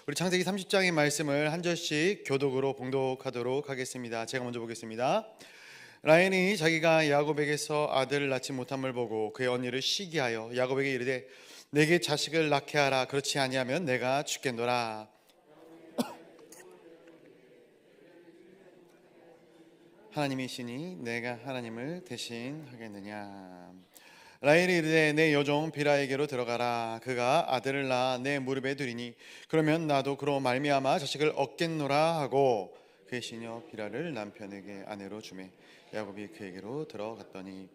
우리 창세기 30장의 말씀을 한 절씩 교독으로 봉독하도록 하겠습니다. 제가 먼저 보겠습니다. 라헬이 자기가 야곱에게서 아들을 낳지 못함을 보고 그의 언니를 시기하여 야곱에게 이르되 내게 자식을 낳게 하라. 그렇지 아니하면 내가 죽겠노라. 하나님이시니 내가 하나님을 대신하겠느냐. 라헬이 이르되 내 여종 비라에게로 들어가라. 그가 아들을 낳아 내 무릎에 두리니 그러면 나도 그로 말미암아 자식을 얻겠노라 하고 그의 시녀 비라를 남편에게 아내로 주매 야곱이 그에게로 들어갔더니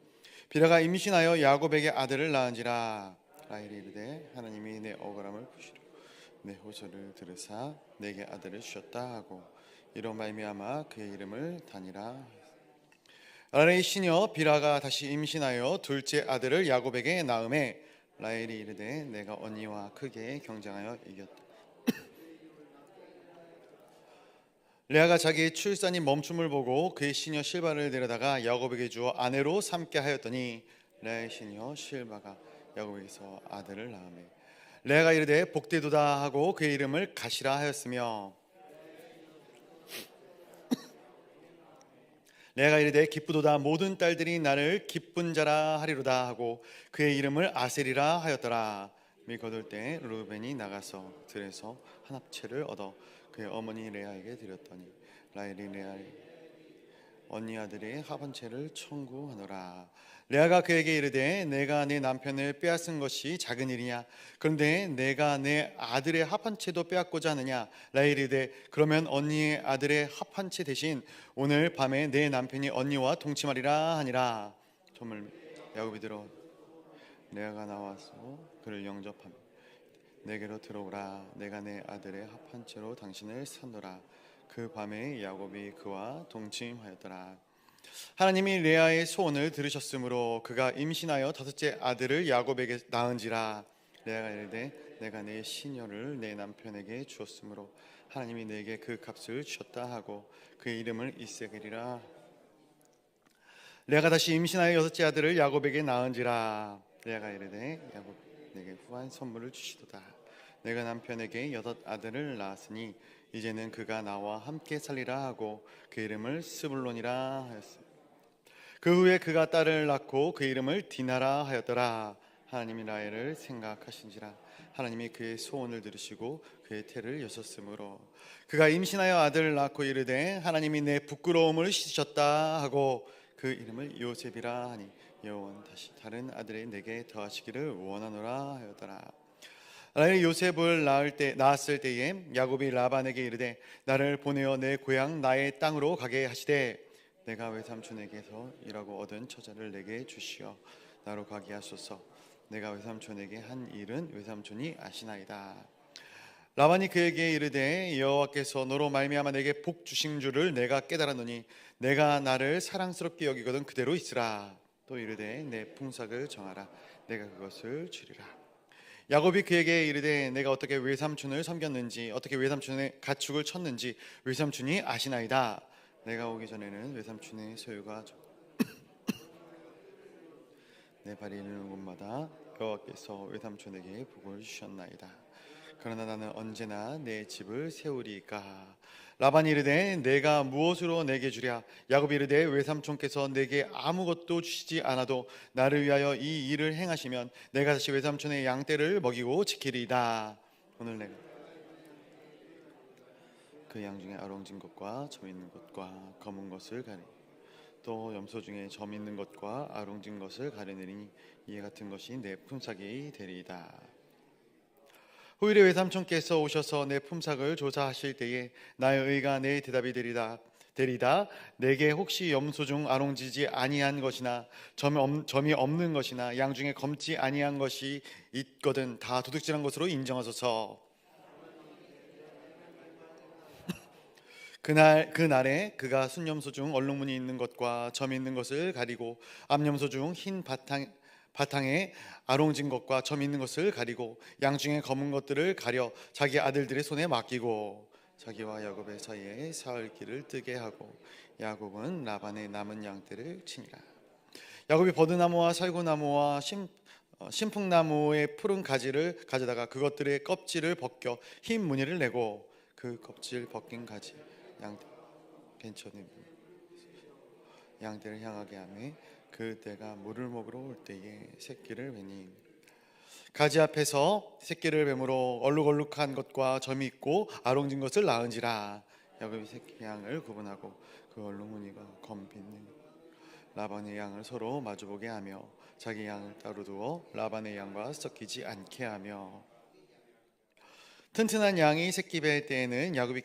비라가 임신하여 야곱에게 아들을 낳은지라. 라헬이 이르되 하나님이 내 억울함을 푸시려 내 호소를 들으사 내게 아들을 주셨다 하고 이로 말미암아 그의 이름을 다니라. 라헬의 시녀 비라가 다시 임신하여 둘째 아들을 야곱에게 낳음에 라헬이 이르되 내가 언니와 크게 경쟁하여 이겼다. 레아가 자기의 출산이 멈춤을 보고 그의 시녀 실바를 데려다가 야곱에게 주어 아내로 삼게 하였더니 레아의 시녀 실바가 야곱에게서 아들을 낳음에 레아가 이르되 복되도다 하고 그의 이름을 가시라 하였으며 레아가 이르되 기쁘도다 모든 딸들이 나를 기쁜 자라 하리로다 하고 그의 이름을 아셀이라 하였더라. 미 거둘 때 루벤이 나가서 들에서 한 합채를 얻어 그의 어머니 레아에게 드렸더니 라헬이 레아의 언니 아들의 합한채를 청구하노라. 레아가 그에게 이르되 내가 내 남편을 빼앗은 것이 작은 일이냐? 그런데 내가 내 아들의 합한채도 빼앗고자 하느냐? 라헬이 이르되 그러면 언니의 아들의 합한채 대신 오늘 밤에 내 남편이 언니와 동침하리라 하니라. 저물 야곱이 들어 레아가 나와서 그를 영접하며 내게로 들어오라. 내가 내 아들의 합한채로 당신을 산노라. 그 밤에 야곱이 그와 동침하였더라. 하나님이 레아의 소원을 들으셨으므로 그가 임신하여 다섯째 아들을 야곱에게 낳은지라. 레아가 이르되 내가 내 시녀를 내 남편에게 주었으므로 하나님이 내게 그 값을 주셨다 하고 그의 이름을 이세겔이라. 레아가 다시 임신하여 여섯째 아들을 야곱에게 낳은지라. 레아가 이르되 야곱 내게 후한 선물을 주시도다. 내가 남편에게 여섯 아들을 낳았으니 이제는 그가 나와 함께 살리라 하고 그 이름을 스불론이라 하였습니다. 그 후에 그가 딸을 낳고 그 이름을 디나라 하였더라. 하나님이 라헬을 생각하신지라. 하나님이 그의 소원을 들으시고 그의 태를 여셨으므로 그가 임신하여 아들을 낳고 이르되 하나님이 내 부끄러움을 씻으셨다 하고 그 이름을 요셉이라 하니 여호와는 다시 다른 아들이 내게 더하시기를 원하노라 하였더라. 라헬이 요셉을 낳았을 때에 야곱이 라반에게 이르되 나를 보내어 내 고향 나의 땅으로 가게 하시되 내가 외삼촌에게서 일하고 얻은 처자를 내게 주시어 나로 가게 하소서. 내가 외삼촌에게 한 일은 외삼촌이 아시나이다. 라반이 그에게 이르되 여호와께서 너로 말미암아 내게 복 주신 줄을 내가 깨달았노니 내가 나를 사랑스럽게 여기거든 그대로 있으라. 또 이르되 내 품삯을 정하라. 내가 그것을 주리라. 야곱이 그에게 이르되 내가 어떻게 외삼촌을 섬겼는지 어떻게 외삼촌의 가축을 쳤는지 외삼촌이 아시나이다. 내가 오기 전에는 외삼촌의 소유가 내 발이 이르는 곳마다 여호와께서 외삼촌에게 복을 주셨나이다. 그러나 나는 언제나 내 집을 세우리까. 라반이 이르되 내가 무엇으로 내게 주랴? 야곱이 이르되 외삼촌께서 내게 아무것도 주시지 않아도 나를 위하여 이 일을 행하시면 내가 다시 외삼촌의 양떼를 먹이고 지키리이다. 오늘 내가 그 양 중에 아롱진 것과 점 있는 것과 검은 것을 가리 또 염소 중에 점 있는 것과 아롱진 것을 가려내리니 이에 같은 것이 내 품삯이 되리이다. 후일에 외삼촌께서 오셔서 내 품삯을 조사하실 때에 나의 의가 내 대답이 되리다. 내게 혹시 염소 중 아롱지지 아니한 것이나 점이 없는 것이나 양 중에 검지 아니한 것이 있거든 다 도둑질한 것으로 인정하소서. 그날에 그가 순염소 중 얼룩무늬 있는 것과 점 있는 것을 가리고 암염소 중 흰 바탕에 아롱진 것과 점 있는 것을 가리고 양 중에 검은 것들을 가려 자기 아들들의 손에 맡기고 자기와 야곱의 사이에 사흘 길을 뜨게 하고 야곱은 라반의 남은 양떼를 치니라. 야곱이 버드나무와 살구나무와 신풍나무의 푸른 가지를 가져다가 그것들의 껍질을 벗겨 흰 무늬를 내고 그 껍질 벗긴 가지 괜찮은 양떼를 향하게 하며 그때가 물을 먹으러 올 때에 새끼를 베니 가지 앞에서 새끼를 뱀으로 얼룩얼룩한 것과 점이 있고 아롱진 것을 낳은지라. 야곱이 새끼 양을 구분하고 그 얼룩무늬가 검빛는 라반의 양을 서로 마주보게 하며 자기 양을 따로 두어 라반의 양과 섞이지 않게 하며. 튼튼한 양이 새끼 뵐 때에는 야곱이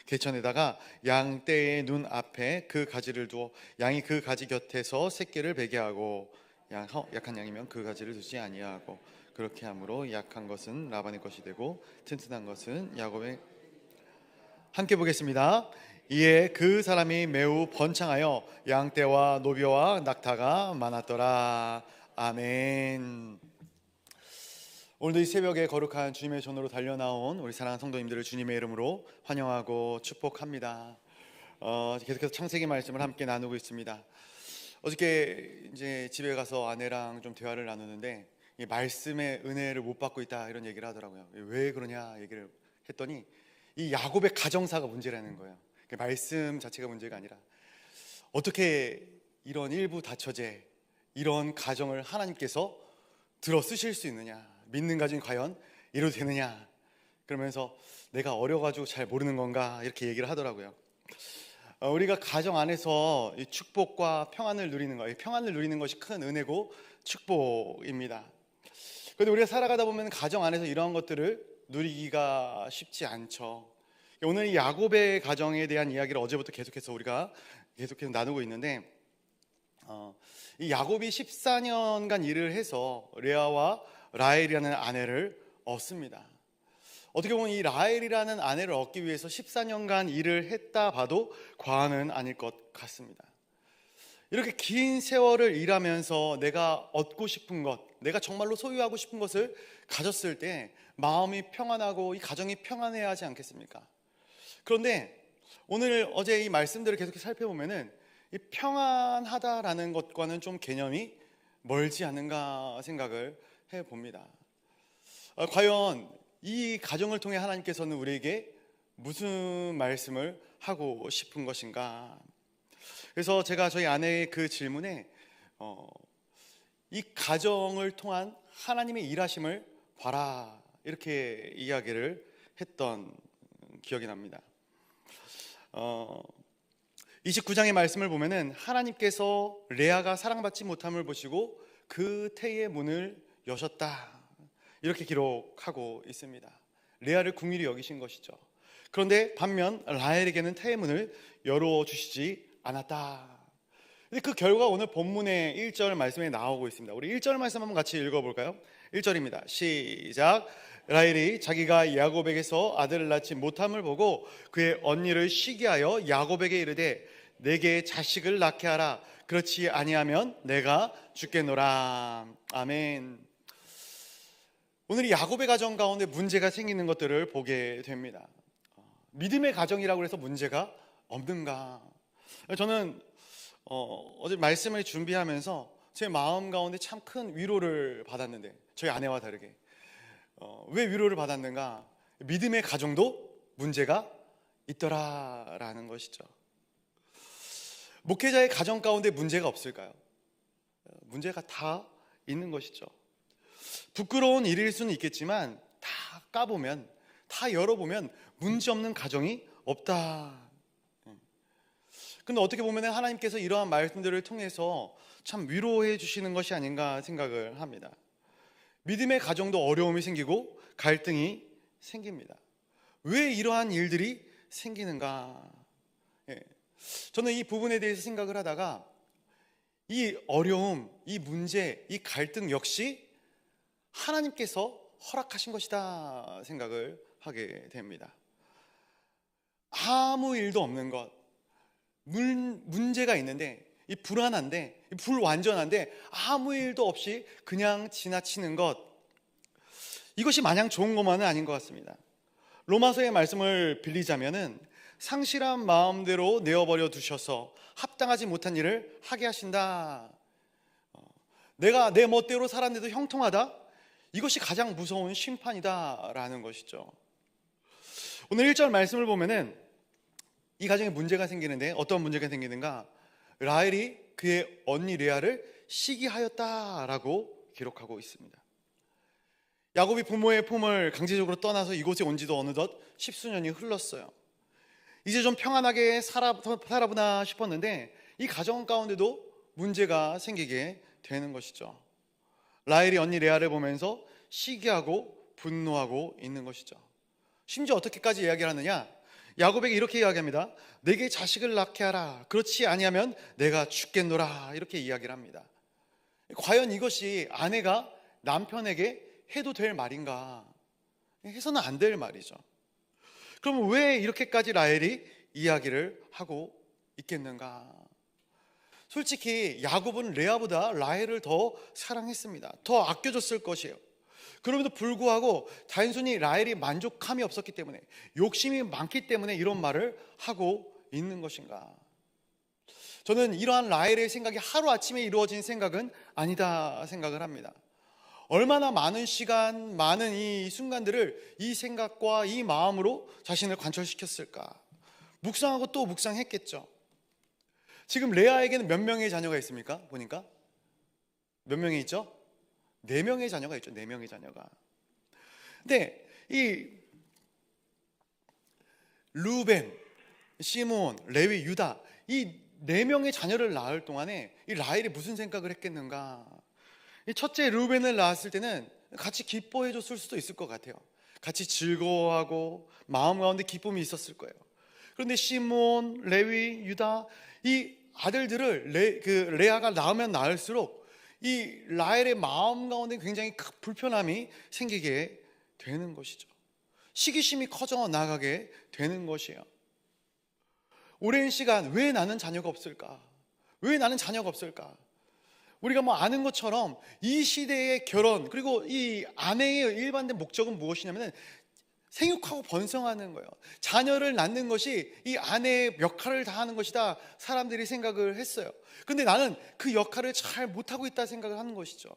개천에다가 양떼의 눈 앞에 그 가지를 두어 양이 그 가지 곁에서 새끼를 베게 하고 약한 양이면 그 가지를 두지 아니하고 그렇게 함으로 약한 것은 라반의 것이 되고 튼튼한 것은 야곱의. 함께 보겠습니다. 이에 그 사람이 매우 번창하여 양떼와 노비와 낙타가 많았더라. 아멘. 오늘도 이 새벽에 거룩한 주님의 전으로 달려나온 우리 사랑하는 성도님들을 주님의 이름으로 환영하고 축복합니다. 계속해서 창세기 말씀을 함께 나누고 있습니다. 어저께 이제 집에 가서 아내랑 좀 대화를 나누는데 이 말씀의 은혜를 못 받고 있다 이런 얘기를 하더라고요. 왜 그러냐 얘기를 했더니 이 야곱의 가정사가 문제라는 거예요. 말씀 자체가 문제가 아니라 어떻게 이런 일부 다처제 이런 가정을 하나님께서 들어 쓰실 수 있느냐, 믿는 가정이 과연 이래도 되느냐, 그러면서 내가 어려가지고 잘 모르는 건가 이렇게 얘기를 하더라고요. 우리가 가정 안에서 이 축복과 평안을 누리는 것, 평안을 누리는 것이 큰 은혜고 축복입니다. 그런데 우리가 살아가다 보면 가정 안에서 이러한 것들을 누리기가 쉽지 않죠. 오늘 이 야곱의 가정에 대한 이야기를 어제부터 계속해서 우리가 나누고 있는데 이 야곱이 14년간 일을 해서 레아와 라헬이라는 아내를 얻습니다. 어떻게 보면 이 라헬이라는 아내를 얻기 위해서 14년간 일을 했다 봐도 과언은 아닐 것 같습니다. 이렇게 긴 세월을 일하면서 내가 얻고 싶은 것, 내가 정말로 소유하고 싶은 것을 가졌을 때 마음이 평안하고 이 가정이 평안해야 하지 않겠습니까? 그런데 오늘 어제 이 말씀들을 계속 살펴보면은 이 평안하다라는 것과는 좀 개념이 멀지 않은가 생각을 해봅니다. 과연 이 가정을 통해 하나님께서는 우리에게 무슨 말씀을 하고 싶은 것인가? 그래서 제가 저희 아내의 그 질문에 이 가정을 통한 하나님의 일하심을 봐라 이렇게 이야기를 했던 기억이 납니다. 29장의 말씀을 보면은 하나님께서 레아가 사랑받지 못함을 보시고 그 태의 문을 여셨다 이렇게 기록하고 있습니다. 레아를 긍휼히 여기신 것이죠. 그런데 반면 라헬에게는 태의 문을 열어주시지 않았다. 그 결과 오늘 본문의 1절 말씀에 나오고 있습니다. 우리 1절 말씀 한번 같이 읽어볼까요? 1절입니다. 시작. 라헬이 자기가 야곱에게서 아들을 낳지 못함을 보고 그의 언니를 시기하여 야곱에게 이르되 내게 자식을 낳게 하라. 그렇지 아니하면 내가 죽겠노라. 아멘. 오늘 이 야곱의 가정 가운데 문제가 생기는 것들을 보게 됩니다. 믿음의 가정이라고 해서 문제가 없는가? 저는 어제 말씀을 준비하면서 제 마음 가운데 참 큰 위로를 받았는데 저희 아내와 다르게 왜 위로를 받았는가? 믿음의 가정도 문제가 있더라라는 것이죠. 목회자의 가정 가운데 문제가 없을까요? 문제가 다 있는 것이죠. 부끄러운 일일 수는 있겠지만 다 까보면, 다 열어보면 문제없는 가정이 없다. 근데 어떻게 보면 하나님께서 이러한 말씀들을 통해서 참 위로해 주시는 것이 아닌가 생각을 합니다. 믿음의 가정도 어려움이 생기고 갈등이 생깁니다. 왜 이러한 일들이 생기는가? 저는 이 부분에 대해서 생각을 하다가 이 어려움, 이 문제, 이 갈등 역시 하나님께서 허락하신 것이다 생각을 하게 됩니다. 아무 일도 없는 것, 문제가 있는데 이 불안한데 이 불완전한데 아무 일도 없이 그냥 지나치는 것, 이것이 마냥 좋은 것만은 아닌 것 같습니다. 로마서의 말씀을 빌리자면은 상실한 마음대로 내어버려 두셔서 합당하지 못한 일을 하게 하신다. 내가 내 멋대로 살았는데도 형통하다? 이것이 가장 무서운 심판이다라는 것이죠. 오늘 1절 말씀을 보면은 이 가정에 문제가 생기는데, 어떤 문제가 생기는가? 라헬이 그의 언니 레아를 시기하였다라고 기록하고 있습니다. 야곱이 부모의 품을 강제적으로 떠나서 이곳에 온 지도 어느덧 10수년이 흘렀어요. 이제 좀 평안하게 살아보나 싶었는데 이 가정 가운데도 문제가 생기게 되는 것이죠. 라헬이 언니 레아를 보면서 시기하고 분노하고 있는 것이죠. 심지어 어떻게까지 이야기를 하느냐? 야곱에게 이렇게 이야기합니다. 내게 자식을 낳게 하라. 그렇지 아니하면 내가 죽겠노라. 이렇게 이야기를 합니다. 과연 이것이 아내가 남편에게 해도 될 말인가? 해서는 안 될 말이죠. 그럼 왜 이렇게까지 라헬이 이야기를 하고 있겠는가? 솔직히 야곱은 레아보다 라헬을 더 사랑했습니다. 더 아껴줬을 것이에요. 그럼에도 불구하고 단순히 라헬이 만족함이 없었기 때문에, 욕심이 많기 때문에 이런 말을 하고 있는 것인가? 저는 이러한 라헬의 생각이 하루아침에 이루어진 생각은 아니다 생각을 합니다. 얼마나 많은 시간, 많은 이 순간들을 이 생각과 이 마음으로 자신을 관철시켰을까? 묵상하고 또 묵상했겠죠. 지금 레아에게는 몇 명의 자녀가 있습니까? 보니까 몇 명이 있죠? 4명의 자녀가 있죠. 4명의 자녀가. 근데 이 루벤, 시므온, 레위, 유다, 이 4명의 자녀를 낳을 동안에 이 라헬이 무슨 생각을 했겠는가? 이 첫째 루벤을 낳았을 때는 같이 기뻐해 줬을 수도 있을 것 같아요. 같이 즐거워하고 마음 가운데 기쁨이 있었을 거예요. 그런데 시므온, 레위, 유다, 이 아들들을 레아가 낳으면 낳을수록 이 라헬의 마음 가운데 굉장히 큰 불편함이 생기게 되는 것이죠. 시기심이 커져 나가게 되는 것이에요. 오랜 시간 왜 나는 자녀가 없을까? 왜 나는 자녀가 없을까? 우리가 뭐 아는 것처럼 이 시대의 결혼, 그리고 이 아내의 일반된 목적은 무엇이냐면 생육하고 번성하는 거예요. 자녀를 낳는 것이 이 아내의 역할을 다하는 것이다, 사람들이 생각을 했어요. 근데 나는 그 역할을 잘 못하고 있다 생각을 하는 것이죠.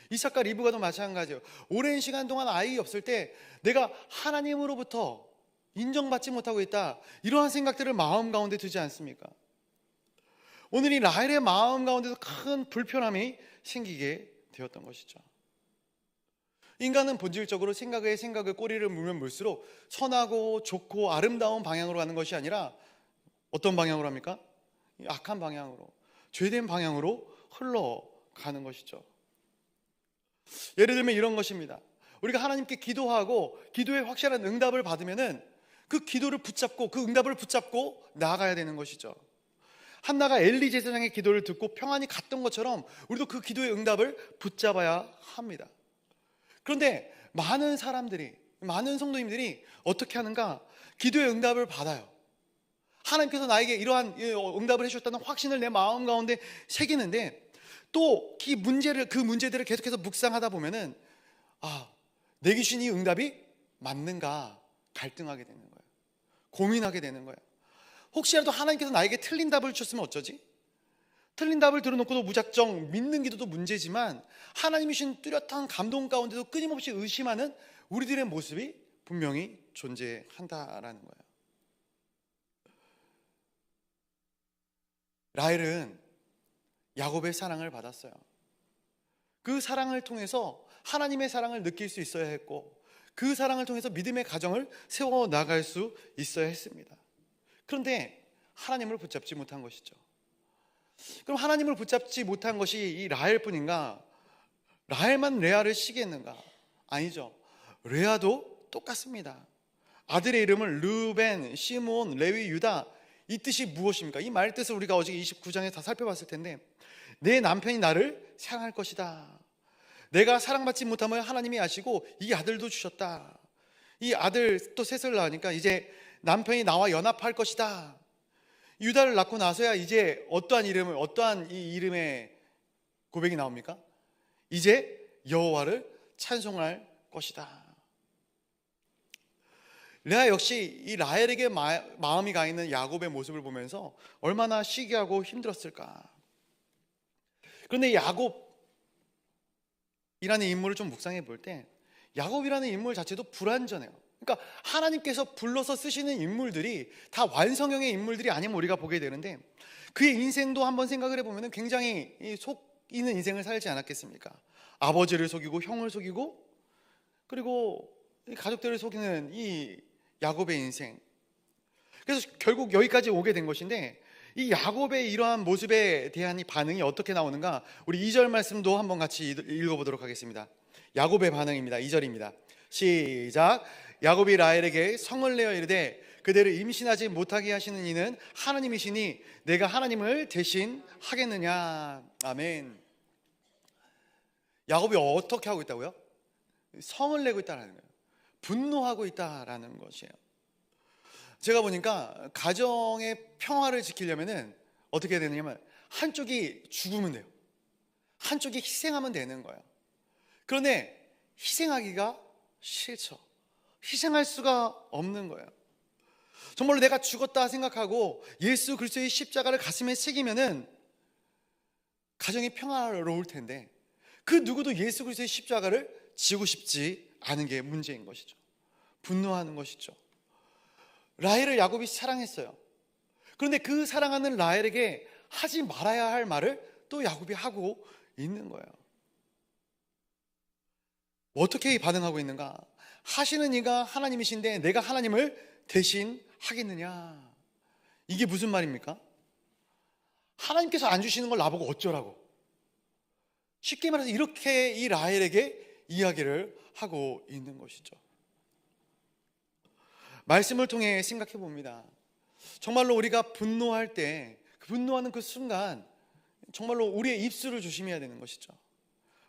이삭과 리브가도 마찬가지예요. 오랜 시간 동안 아이 없을 때 내가 하나님으로부터 인정받지 못하고 있다, 이러한 생각들을 마음 가운데 두지 않습니까? 오늘 이 라헬의 마음 가운데도 큰 불편함이 생기게 되었던 것이죠. 인간은 본질적으로 생각을 꼬리를 물면 물수록 선하고 좋고 아름다운 방향으로 가는 것이 아니라 어떤 방향으로 합니까? 악한 방향으로, 죄된 방향으로 흘러가는 것이죠. 예를 들면 이런 것입니다. 우리가 하나님께 기도하고 기도에 확실한 응답을 받으면은 그 기도를 붙잡고, 그 응답을 붙잡고 나아가야 되는 것이죠. 한나가 엘리 제사장의 기도를 듣고 평안히 갔던 것처럼 우리도 그 기도의 응답을 붙잡아야 합니다. 그런데 많은 사람들이, 많은 성도님들이 어떻게 하는가? 기도의 응답을 받아요. 하나님께서 나에게 이러한 응답을 해주셨다는 확신을 내 마음 가운데 새기는데, 또 그 문제들을 계속해서 묵상하다 보면은 내 귀신 이 응답이 맞는가 갈등하게 되는 거예요. 고민하게 되는 거예요. 혹시라도 하나님께서 나에게 틀린 답을 주셨으면 어쩌지? 틀린 답을 들어놓고도 무작정 믿는 기도도 문제지만 하나님이 주신 뚜렷한 감동 가운데도 끊임없이 의심하는 우리들의 모습이 분명히 존재한다라는 거예요. 라헬은 야곱의 사랑을 받았어요. 그 사랑을 통해서 하나님의 사랑을 느낄 수 있어야 했고, 그 사랑을 통해서 믿음의 가정을 세워나갈 수 있어야 했습니다. 그런데 하나님을 붙잡지 못한 것이죠. 그럼 하나님을 붙잡지 못한 것이 이 라헬뿐인가? 라헬만 레아를 시기했는가? 아니죠. 레아도 똑같습니다. 아들의 이름을 르벤, 시므온, 레위, 유다, 이 뜻이 무엇입니까? 이 말 뜻을 우리가 어제 29장에 다 살펴봤을 텐데, 내 남편이 나를 사랑할 것이다. 내가 사랑받지 못함을 하나님이 아시고 이 아들도 주셨다. 이 아들 또 셋을 낳으니까 이제 남편이 나와 연합할 것이다. 유다를 낳고 나서야 이제 어떠한 이 이름의 고백이 나옵니까? 이제 여호와를 찬송할 것이다. 레아 역시 이 라헬에게 마음이 가 있는 야곱의 모습을 보면서 얼마나 시기하고 힘들었을까. 그런데 야곱, 인물을 좀 묵상해 볼 때 야곱이라는 인물 자체도 불완전해요. 그러니까 하나님께서 불러서 쓰시는 인물들이 다 완성형의 인물들이 아니면 우리가 보게 되는데, 그의 인생도 한번 생각을 해보면 굉장히 속이는 인생을 살지 않았겠습니까? 아버지를 속이고 형을 속이고 그리고 가족들을 속이는 이 야곱의 인생. 그래서 결국 여기까지 오게 된 것인데, 이 야곱의 이러한 모습에 대한 이 반응이 어떻게 나오는가, 우리 2절 말씀도 한번 같이 읽어보도록 하겠습니다. 야곱의 반응입니다. 2절입니다. 시작. 야곱이 라헬에게 성을 내어 이르되 그대를 임신하지 못하게 하시는 이는 하나님이시니 내가 하나님을 대신 하겠느냐. 아멘. 야곱이 어떻게 하고 있다고요? 성을 내고 있다는 거예요. 분노하고 있다라는 것이에요. 제가 보니까 가정의 평화를 지키려면은 어떻게 해야 되냐면 한쪽이 죽으면 돼요. 한쪽이 희생하면 되는 거예요. 그런데 희생하기가 싫죠. 희생할 수가 없는 거예요. 정말로 내가 죽었다 생각하고 예수 그리스도의 십자가를 가슴에 새기면은 가정이 평화로울 텐데, 그 누구도 예수 그리스도의 십자가를 지고 싶지 않은 게 문제인 것이죠. 분노하는 것이죠. 라헬을 야곱이 사랑했어요. 그런데 그 사랑하는 라헬에게 하지 말아야 할 말을 또 야곱이 하고 있는 거예요. 어떻게 반응하고 있는가? 하시는 이가 하나님이신데 내가 하나님을 대신 하겠느냐? 이게 무슨 말입니까? 하나님께서 안 주시는 걸 나보고 어쩌라고? 쉽게 말해서 이렇게 이 라헬에게 이야기를 하고 있는 것이죠. 말씀을 통해 생각해 봅니다. 정말로 우리가 분노할 때, 분노하는 그 순간 정말로 우리의 입술을 조심해야 되는 것이죠.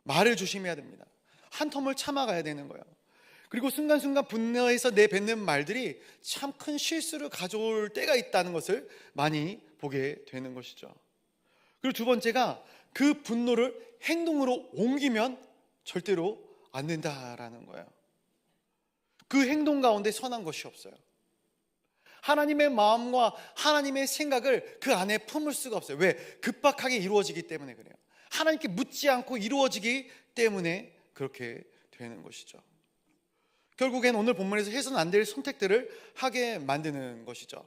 말을 조심해야 됩니다. 한 텀을 참아가야 되는 거예요. 그리고 순간순간 분노해서 내뱉는 말들이 참 큰 실수를 가져올 때가 있다는 것을 많이 보게 되는 것이죠. 그리고 두 번째가 그 분노를 행동으로 옮기면 절대로 안 된다라는 거예요. 그 행동 가운데 선한 것이 없어요. 하나님의 마음과 하나님의 생각을 그 안에 품을 수가 없어요. 왜? 급박하게 이루어지기 때문에 그래요. 하나님께 묻지 않고 이루어지기 때문에 그렇게 되는 것이죠. 결국엔 오늘 본문에서 해서는 안 될 선택들을 하게 만드는 것이죠.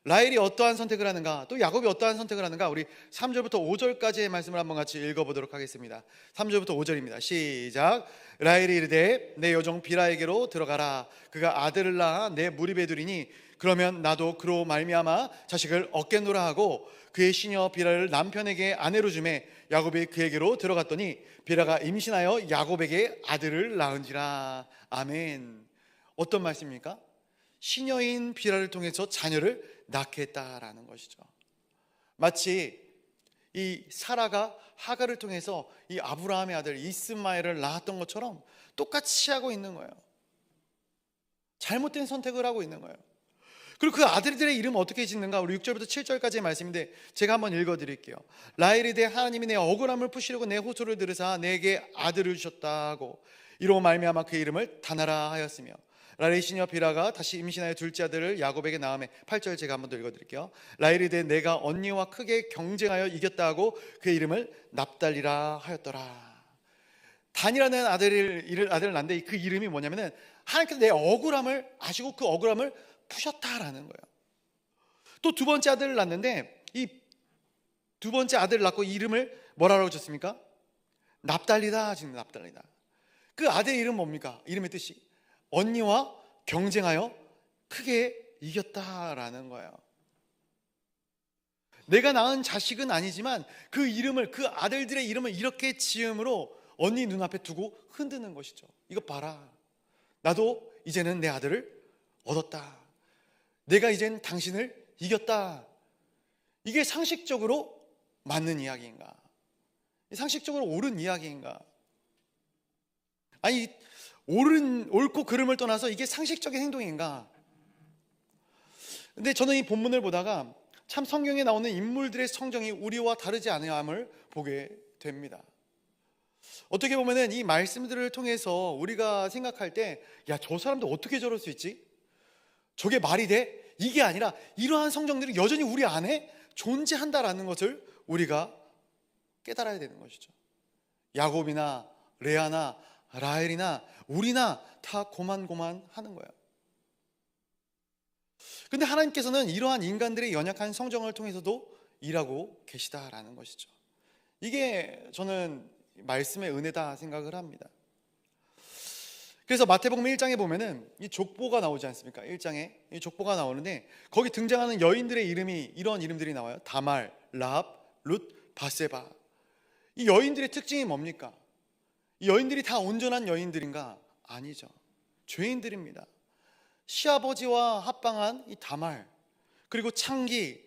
라헬이 어떠한 선택을 하는가, 또 야곱이 어떠한 선택을 하는가, 우리 3절부터 5절까지의 말씀을 한번 같이 읽어보도록 하겠습니다. 3절부터 5절입니다. 시작. 라헬이 이르되 내 여종 비라에게로 들어가라. 그가 아들을 낳아 내 무리에 두리니 그러면 나도 그로 말미암아 자식을 얻겠노라 하고 그의 시녀 비라를 남편에게 아내로 주매 야곱이 그에게로 들어갔더니 비라가 임신하여 야곱에게 아들을 낳은지라. 아멘. 어떤 말씀입니까? 시녀인 비라를 통해서 자녀를 낳게 했다라는 것이죠. 마치 이 사라가 하갈을 통해서 이 아브라함의 아들 이스마엘을 낳았던 것처럼 똑같이 하고 있는 거예요. 잘못된 선택을 하고 있는 거예요. 그리고 그 아들들의 이름은 어떻게 짓는가? 우리 6절부터 7절까지의 말씀인데 제가 한번 읽어드릴게요. 라헬이 대 하나님이 내 억울함을 푸시려고 내 호소를 들으사 내게 아들을 주셨다고 이로 말미암아 그 이름을 다나라 하였으며 라헬의 시녀 비라가 다시 임신하여 둘째 아들을 야곱에게 낳음에 8절 제가 한번 더 읽어드릴게요. 라헬이 대 내가 언니와 크게 경쟁하여 이겼다 하고 그의 이름을 납달리라 하였더라. 단이라는 아들을 낳는데 그 이름이 뭐냐면은 하나님께서 내 억울함을 아시고 그 억울함을 푸셨다라는 거예요. 또 두 번째 아들을 낳는데 이 두 번째 아들을 낳고 이름을 뭐라고 줬습니까? 납달리다. 지금 납달리다. 그 아들의 이름 뭡니까? 이름의 뜻이 언니와 경쟁하여 크게 이겼다라는 거예요. 내가 낳은 자식은 아니지만 그 이름을, 그 아들들의 이름을 이렇게 지음으로 언니 눈앞에 두고 흔드는 것이죠. 이것 봐라. 나도 이제는 내 아들을 얻었다. 내가 이젠 당신을 이겼다. 이게 상식적으로 맞는 이야기인가? 상식적으로 옳은 이야기인가? 아니, 옳고 그름을 떠나서 이게 상식적인 행동인가? 근데 저는 이 본문을 보다가 참 성경에 나오는 인물들의 성정이 우리와 다르지 않음을 보게 됩니다. 어떻게 보면은 이 말씀들을 통해서 우리가 생각할 때, 야, 저 사람도 어떻게 저럴 수 있지? 저게 말이 돼? 이게 아니라 이러한 성정들이 여전히 우리 안에 존재한다라는 것을 우리가 깨달아야 되는 것이죠. 야곱이나 레아나 라헬이나 우리나 다 고만고만하는 거예요. 근데 하나님께서는 이러한 인간들의 연약한 성정을 통해서도 일하고 계시다라는 것이죠. 이게 저는 말씀의 은혜다 생각을 합니다. 그래서 마태복음 1장에 보면은 이 족보가 나오지 않습니까? 1장에 이 족보가 나오는데 거기 등장하는 여인들의 이름이 이런 이름들이 나와요. 다말, 라합, 룻, 바세바. 이 여인들의 특징이 뭡니까? 이 여인들이 다 온전한 여인들인가? 아니죠. 죄인들입니다. 시아버지와 합방한 이 다말, 그리고 창기,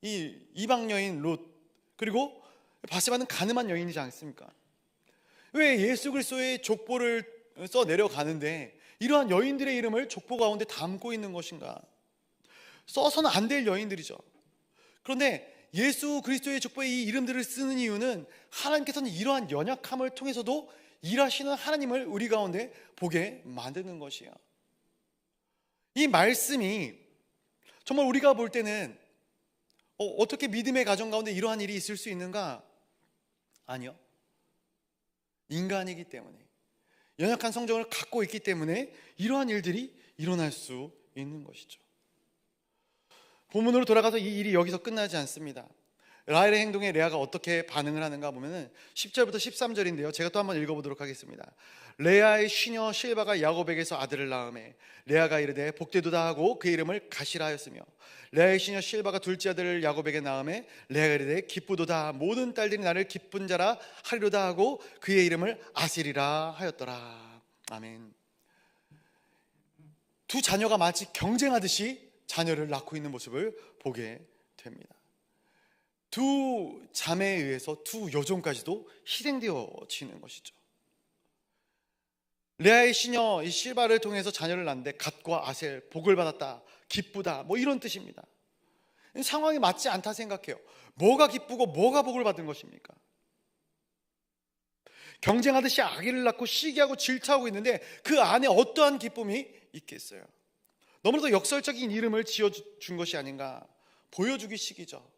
이 이방 여인 룻, 그리고 바세바는 가늠한 여인이지 않습니까? 왜 예수 그리스도의 족보를 써 내려가는데 이러한 여인들의 이름을 족보 가운데 담고 있는 것인가? 써서는 안 될 여인들이죠. 그런데 예수 그리스도의 족보에 이 이름들을 쓰는 이유는 하나님께서는 이러한 연약함을 통해서도 일하시는 하나님을 우리 가운데 보게 만드는 것이에요. 이 말씀이 정말 우리가 볼 때는 어떻게 믿음의 가정 가운데 이러한 일이 있을 수 있는가? 아니요. 인간이기 때문에, 연약한 성정을 갖고 있기 때문에 이러한 일들이 일어날 수 있는 것이죠. 본문으로 돌아가서 이 일이 여기서 끝나지 않습니다. 라헬의 행동에 레아가 어떻게 반응을 하는가 보면은 10절부터 13절인데요. 제가 또 한번 읽어보도록 하겠습니다. 레아의 시녀 실바가 야곱에게서 아들을 낳음에 레아가 이르되 복되도다 하고 그 이름을 가시라 하였으며 레아의 시녀 실바가 둘째 아들을 야곱에게 낳음에 레아가 이르되 기쁘도다 모든 딸들이 나를 기쁜 자라 하리로다 하고 그의 이름을 아셀이라 하였더라. 아멘. 두 자녀가 마치 경쟁하듯이 자녀를 낳고 있는 모습을 보게 됩니다. 두 자매에 의해서 두 여종까지도 희생되어지는 것이죠. 레아의 시녀 이 실바를 통해서 자녀를 낳는데 갓과 아셀 복을 받았다, 기쁘다, 뭐 이런 뜻입니다. 상황이 맞지 않다 생각해요. 뭐가 기쁘고 뭐가 복을 받은 것입니까? 경쟁하듯이 아기를 낳고 시기하고 질투하고 있는데 그 안에 어떠한 기쁨이 있겠어요? 너무나도 역설적인 이름을 지어준 것이 아닌가 보여주기식이죠.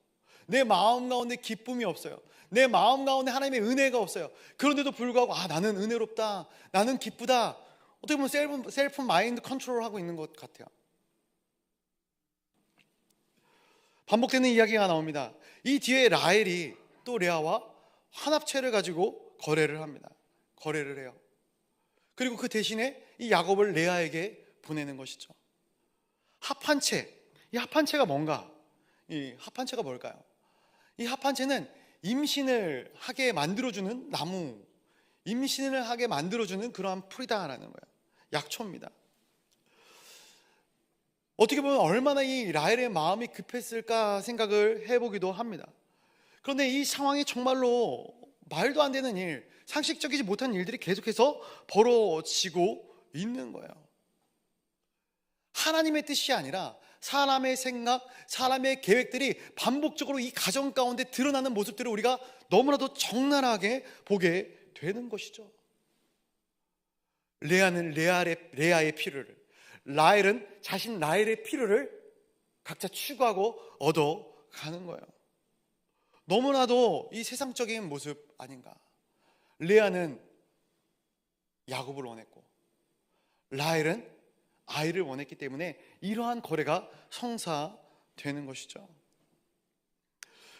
내 마음 가운데 기쁨이 없어요. 내 마음 가운데 하나님의 은혜가 없어요. 그런데도 불구하고 나는 은혜롭다, 나는 기쁘다, 어떻게 보면 셀프 마인드 컨트롤하고 있는 것 같아요. 반복되는 이야기가 나옵니다. 이 뒤에 라헬이 또 레아와 환합체를 가지고 거래를 합니다. 거래를 해요. 그리고 그 대신에 이 야곱을 레아에게 보내는 것이죠. 합한채, 이 합한채가 뭔가? 이 합한채가 뭘까요? 이 합한채는 임신을 하게 만들어주는 나무, 임신을 하게 만들어주는 그러한 풀이다라는 거예요. 약초입니다. 어떻게 보면 얼마나 이 라헬의 마음이 급했을까 생각을 해보기도 합니다. 그런데 이 상황이 정말로 말도 안 되는 일, 상식적이지 못한 일들이 계속해서 벌어지고 있는 거예요. 하나님의 뜻이 아니라 사람의 생각, 사람의 계획들이 반복적으로 이 가정 가운데 드러나는 모습들을 우리가 너무나도 적나라하게 보게 되는 것이죠. 레아는 레아의 필요를, 라헬은 자신 라헬의 필요를 각자 추구하고 얻어가는 거예요. 너무나도 이 세상적인 모습 아닌가. 레아는 야곱을 원했고 라헬은 아이를 원했기 때문에 이러한 거래가 성사되는 것이죠.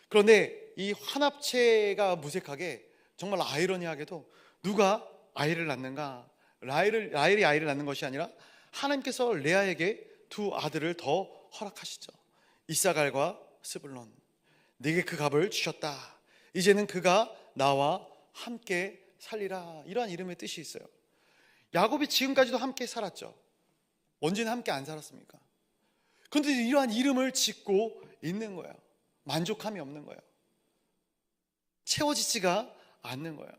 그런데 이 환합체가 무색하게 정말 아이러니하게도 누가 아이를 낳는가? 라헬이 아이를 낳는 것이 아니라 하나님께서 레아에게 두 아들을 더 허락하시죠. 이사갈과 스불론. 네게 그 값을 주셨다. 이제는 그가 나와 함께 살리라. 이러한 이름의 뜻이 있어요. 야곱이 지금까지도 함께 살았죠. 언제는 함께 안 살았습니까? 그런데 이러한 이름을 짓고 있는 거예요. 만족함이 없는 거예요. 채워지지가 않는 거예요.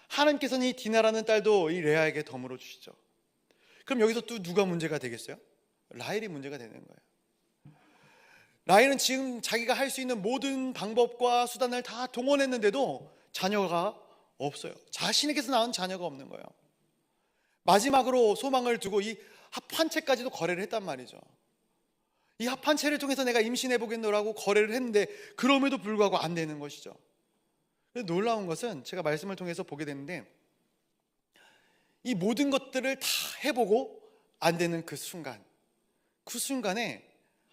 하나님께서는 이 디나라는 딸도 이 레아에게 덤으로 주시죠. 그럼 여기서 또 누가 문제가 되겠어요? 라헬이 문제가 되는 거예요. 라헬은 지금 자기가 할 수 있는 모든 방법과 수단을 다 동원했는데도 자녀가 없어요. 자신에게서 낳은 자녀가 없는 거예요. 마지막으로 소망을 두고 이 합한채까지도 거래를 했단 말이죠. 이 합한채를 통해서 내가 임신해 보겠노라고 거래를 했는데 그럼에도 불구하고 안 되는 것이죠. 놀라운 것은 제가 말씀을 통해서 보게 되는데, 이 모든 것들을 다 해보고 안 되는 그 순간에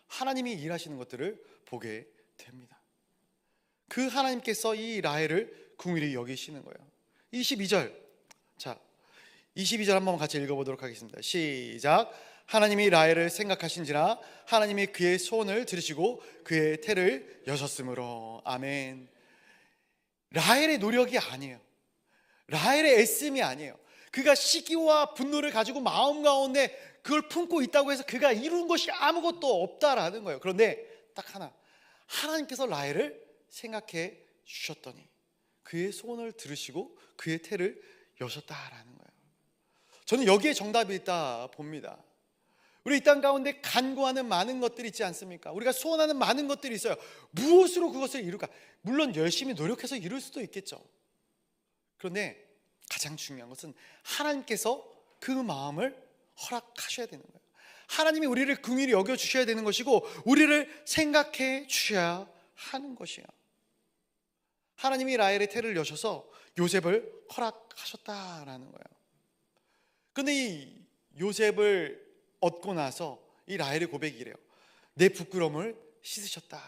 하나님이 일하시는 것들을 보게 됩니다. 그 하나님께서 이 라헬을 긍휼히 여기시는 거예요. 22절, 자 22절 한번 같이 읽어보도록 하겠습니다. 시작. 하나님이 라헬을 생각하신지라 하나님이 그의 소원을 들으시고 그의 태를 여셨으므로. 아멘. 라헬의 노력이 아니에요. 라헬의 애씀이 아니에요. 그가 시기와 분노를 가지고 마음 가운데 그걸 품고 있다고 해서 그가 이룬 것이 아무것도 없다라는 거예요. 그런데 딱 하나, 하나님께서 라헬을 생각해 주셨더니 그의 소원을 들으시고 그의 태를 여셨다라는 거예요. 저는 여기에 정답이 있다 봅니다. 우리 이 땅 가운데 간구하는 많은 것들이 있지 않습니까? 우리가 소원하는 많은 것들이 있어요. 무엇으로 그것을 이룰까? 물론 열심히 노력해서 이룰 수도 있겠죠. 그런데 가장 중요한 것은 하나님께서 그 마음을 허락하셔야 되는 거예요. 하나님이 우리를 긍휼히 여겨주셔야 되는 것이고 우리를 생각해 주셔야 하는 것이에요. 하나님이 라헬의 태를 여셔서 요셉을 허락하셨다라는 거예요. 그런데 이 요셉을 얻고 나서 이 라헬의 고백이 이래요. 내 부끄러움을 씻으셨다.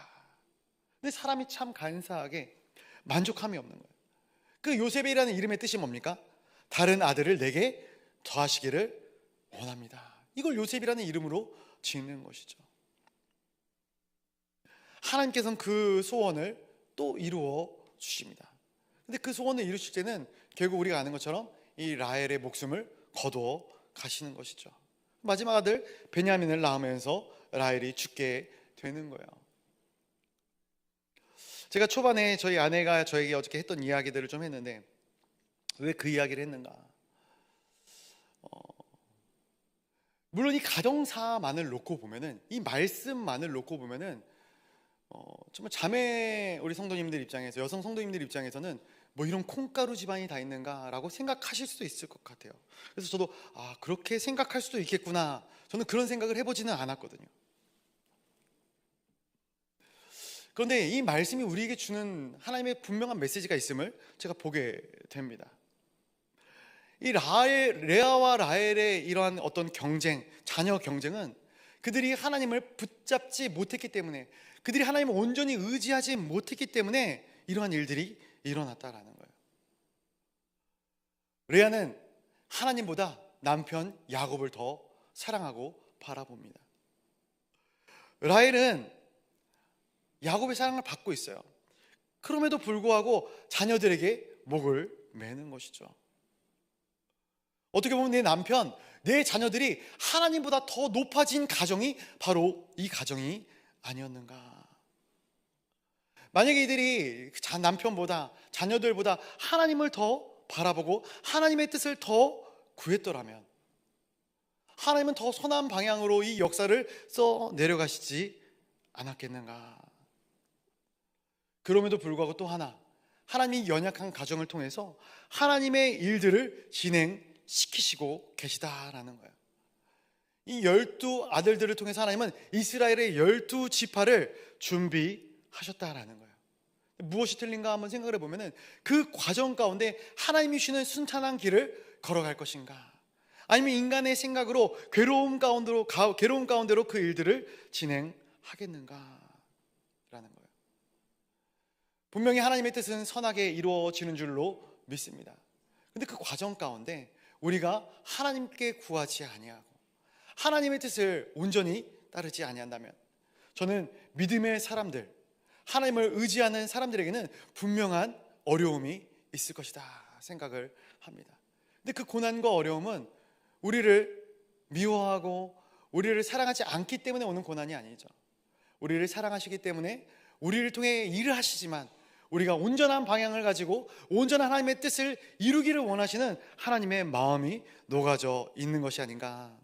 근데 사람이 참 간사하게 만족함이 없는 거예요. 그 요셉이라는 이름의 뜻이 뭡니까? 다른 아들을 내게 더하시기를 원합니다. 이걸 요셉이라는 이름으로 짓는 것이죠. 하나님께서는 그 소원을 또 이루어 주십니다. 근데 그 소원을 이루실 때는 결국 우리가 아는 것처럼 이 라헬의 목숨을 거두어 가시는 것이죠. 마지막 아들 베냐민을 낳으면서 라헬이 죽게 되는 거예요. 제가 초반에 저희 아내가 저에게 어저께 했던 이야기들을 좀 했는데, 왜 그 이야기를 했는가? 물론 이 가정사만을 놓고 보면은, 이 말씀만을 놓고 보면은 정말 자매 우리 성도님들 입장에서, 여성 성도님들 입장에서는 뭐 이런 콩가루 집안이 다 있는가라고 생각하실 수도 있을 것 같아요. 그래서 저도 그렇게 생각할 수도 있겠구나, 저는 그런 생각을 해보지는 않았거든요. 그런데 이 말씀이 우리에게 주는 하나님의 분명한 메시지가 있음을 제가 보게 됩니다. 이 레아와 라헬의 이러한 어떤 경쟁, 자녀 경쟁은 그들이 하나님을 붙잡지 못했기 때문에, 그들이 하나님을 온전히 의지하지 못했기 때문에 이러한 일들이 일어났다라는 거예요. 레아는 하나님보다 남편 야곱을 더 사랑하고 바라봅니다. 라헬은 야곱의 사랑을 받고 있어요. 그럼에도 불구하고 자녀들에게 목을 매는 것이죠. 어떻게 보면 내 남편, 내 자녀들이 하나님보다 더 높아진 가정이 바로 이 가정이 아니었는가. 만약에 이들이 남편보다, 자녀들보다 하나님을 더 바라보고 하나님의 뜻을 더 구했더라면 하나님은 더 선한 방향으로 이 역사를 써 내려가시지 않았겠는가. 그럼에도 불구하고 또 하나, 하나님이 연약한 가정을 통해서 하나님의 일들을 진행시키시고 계시다라는 거예요. 이 12 아들들을 통해서 하나님은 이스라엘의 12지파를 준비하셨다라는 거예요. 무엇이 틀린가 한번 생각을 해보면, 그 과정 가운데 하나님이 주시는 순탄한 길을 걸어갈 것인가, 아니면 인간의 생각으로 괴로움 가운데로 그 일들을 진행하겠는가 라는 거예요. 분명히 하나님의 뜻은 선하게 이루어지는 줄로 믿습니다. 근데 그 과정 가운데 우리가 하나님께 구하지 아니하고 하나님의 뜻을 온전히 따르지 아니한다면, 저는 믿음의 사람들, 하나님을 의지하는 사람들에게는 분명한 어려움이 있을 것이다 생각을 합니다. 근데 그 고난과 어려움은 우리를 미워하고 우리를 사랑하지 않기 때문에 오는 고난이 아니죠. 우리를 사랑하시기 때문에 우리를 통해 일을 하시지만, 우리가 온전한 방향을 가지고 온전한 하나님의 뜻을 이루기를 원하시는 하나님의 마음이 녹아져 있는 것이 아닌가.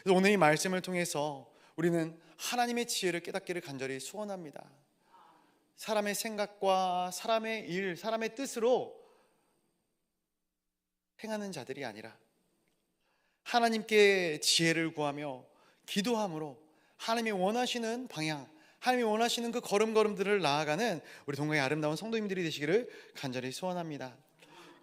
그래서 오늘 이 말씀을 통해서 우리는 하나님의 지혜를 깨닫기를 간절히 소원합니다. 사람의 생각과 사람의 일, 사람의 뜻으로 행하는 자들이 아니라 하나님께 지혜를 구하며 기도함으로 하나님이 원하시는 방향, 하나님이 원하시는 그 걸음걸음들을 나아가는 우리 동강의 아름다운 성도님들이 되시기를 간절히 소원합니다.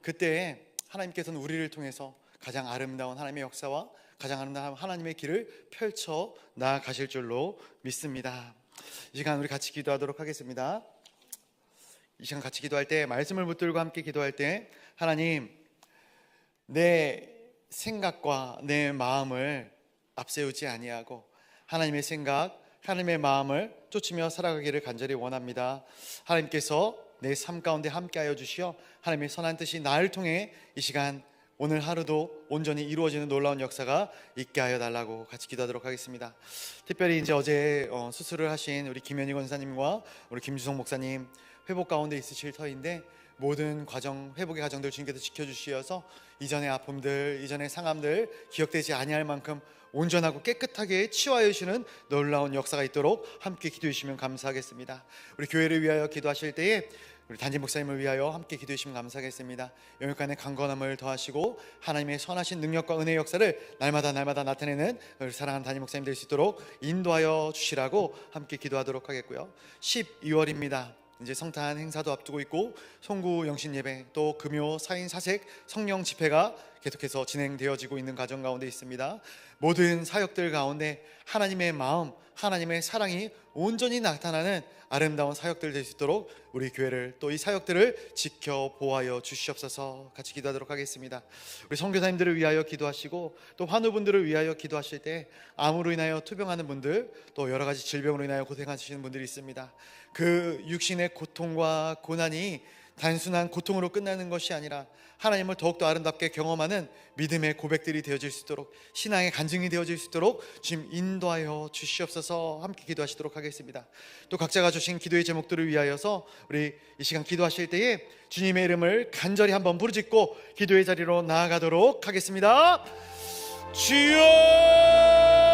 그때 하나님께서는 우리를 통해서 가장 아름다운 하나님의 역사와 가장 아름다운 하나님의 길을 펼쳐 나아가실 줄로 믿습니다. 이 시간 우리 같이 기도하도록 하겠습니다. 이 시간 같이 기도할 때, 말씀을 붙들고 함께 기도할 때, 하나님, 내 생각과 내 마음을 앞세우지 아니하고 하나님의 생각, 하나님의 마음을 쫓으며 살아가기를 간절히 원합니다. 하나님께서 내 삶 가운데 함께하여 주시어 하나님의 선한 뜻이 나를 통해 이 시간 오늘 하루도 온전히 이루어지는 놀라운 역사가 있게 하여 달라고 같이 기도하도록 하겠습니다. 특별히 이제 어제 수술을 하신 우리 김현희 권사님과 우리 김주성 목사님 회복 가운데 있으실 터인데, 모든 과정, 회복의 과정들 주님께서 지켜주시어서 이전의 아픔들, 이전의 상함들 기억되지 아니할 만큼 온전하고 깨끗하게 치유하여 주시는 놀라운 역사가 있도록 함께 기도해 주시면 감사하겠습니다. 우리 교회를 위하여 기도하실 때에 우리 단지 목사님을 위하여 함께 기도해 주시면 감사하겠습니다. 영육간의 강건함을 더하시고 하나님의 선하신 능력과 은혜의 역사를 날마다 나타내는 우리 사랑하는 단지 목사님 될 수 있도록 인도하여 주시라고 함께 기도하도록 하겠고요. 12월입니다. 이제 성탄 행사도 앞두고 있고 송구 영신 예배, 또 금요 사인 사색 성령 집회가 계속해서 진행되어지고 있는 가정 가운데 있습니다. 모든 사역들 가운데 하나님의 마음, 하나님의 사랑이 온전히 나타나는 아름다운 사역들 될 수 있도록 우리 교회를, 또 이 사역들을 지켜 보호하여 주시옵소서. 같이 기도하도록 하겠습니다. 우리 선교사님들을 위하여 기도하시고, 또 환우분들을 위하여 기도하실 때 암으로 인하여 투병하는 분들, 또 여러 가지 질병으로 인하여 고생하시는 분들이 있습니다. 그 육신의 고통과 고난이 단순한 고통으로 끝나는 것이 아니라 하나님을 더욱더 아름답게 경험하는 믿음의 고백들이 되어질 수 있도록, 신앙의 간증이 되어질 수 있도록 주님 인도하여 주시옵소서. 함께 기도하시도록 하겠습니다. 또 각자가 주신 기도의 제목들을 위하여서 우리 이 시간 기도하실 때에 주님의 이름을 간절히 한번 부르짖고 기도의 자리로 나아가도록 하겠습니다. 주여!